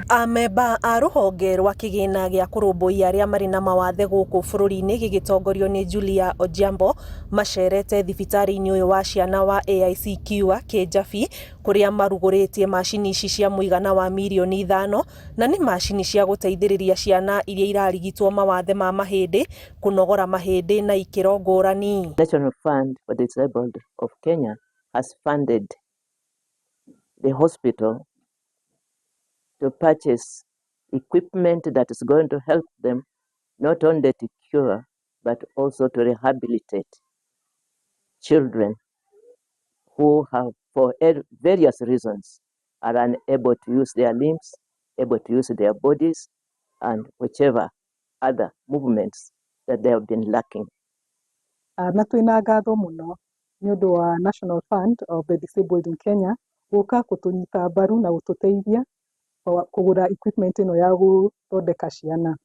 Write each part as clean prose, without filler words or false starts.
Amemba a rũhonge rwa kĩgĩna gĩa kũrũmbũiya arĩa marĩ na mawathe gũkũ bũrũri-inĩ gĩgĩtongorio nĩ Julia Odhiambo macerete thibitarĩ-inĩ ũyũ wa ciana wa AIC Kiua Kĩjabi, kũrĩa marugũrĩtie macini ici cia mũigana wa mirioni 5, na nĩ macini cia gũteithĩrĩria ciana iria irarigitwo mawathe ma mahĩndĩ, kũnogora mahĩndĩ na ikĩro ngũrani. National Fund for the Disabled of Kenya has funded the hospital to purchase equipment that is going to help them not only to cure but also to rehabilitate children who have, for various reasons, are unable to use their limbs, able to use their bodies, and whichever other movements that they have been lacking. Na twĩna ngatho mũno nĩ ũndũ wa National Fund of the Disabled in Kenya gũka gũtũnyita mbaru na gũtũteithia kũgũra equipment ĩno ya gũthondeka ciana.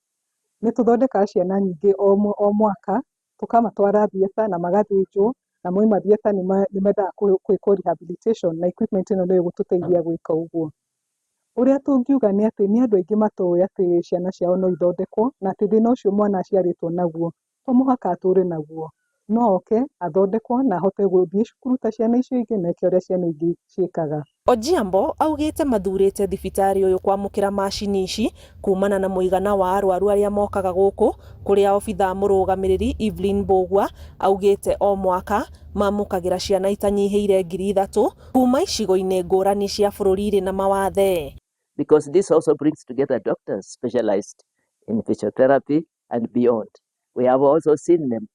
Nĩ tũthondekaga ciana nyingĩ o mwaka, tũkamatwara theatre na magathĩnjwo, na moima theatre nĩ mendaga gwĩkwo rehabilitation, na equipment ĩno nĩ ĩgũtũteithia gwĩka ũguo. Ũrĩa tũngiuga nĩ atĩ nĩ andũ aingĩ matũĩ atĩ ciana ciao no ithondekwo, na atĩ thĩna ũcio mwana aciarĩtwo naguo to mũhaka atũre naguo. No oke athondekwo na ahote gũthiĩ cukuru ta ciana icio ingĩ na eke ũrĩa ciana ingĩ ciĩkaga. Odhiambo augĩte mathurĩte thibitarĩ ũyũ kwamũkĩra macini ici kumana na mũigana wa arwaru arĩa mokaga gũkũ, kũrĩa obitha mũrũgamĩrĩri Evelyn Mbũgua augĩte o mwaka mamũkagĩra ciana itanyihĩire 3,000 kuma icigo-inĩ ngũrani cia bũrũri irĩ na mawathe. Because this also brings together doctors specialized in physiotherapy and beyond. We have also seen them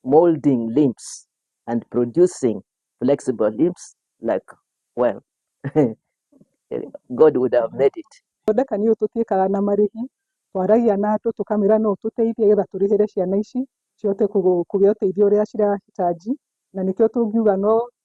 molding limbs and producing flexible limbs like, well, God would have made it. Thondeka nĩ ũtũtiĩkaga na marĩhi, twaragia na andũ tũkamĩra no ũtũteithie getha tũrĩhĩre ciana ici cihote kũgĩa ũteithio ũrĩa cirahitaji, na nĩkĩo tũngiuga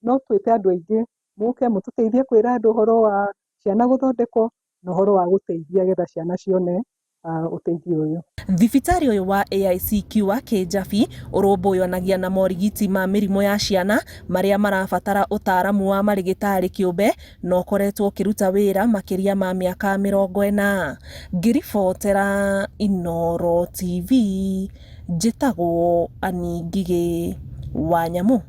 no twĩte andũ aingĩ mũke mũtũteithie kwĩra andũ ũhoro wa ciana gũthondekwo na ũhoro wa gũteithia getha ciana cione ũteithio ũyũ. Thibitarĩ ũyũ wa AIC Kiua Kĩjabi ũrũmbũyanagia na morigiti ma mĩrimũ ya ciana marĩa marabatara ũtaaramu wa marĩgĩtarĩ kĩũmbe na ũkoretwo ũkĩruta wĩra makĩria ma mĩaka 40. Ngĩribotera Inooro TV, njĩtagwo Anĩ Ngigĩ Wanyamũ.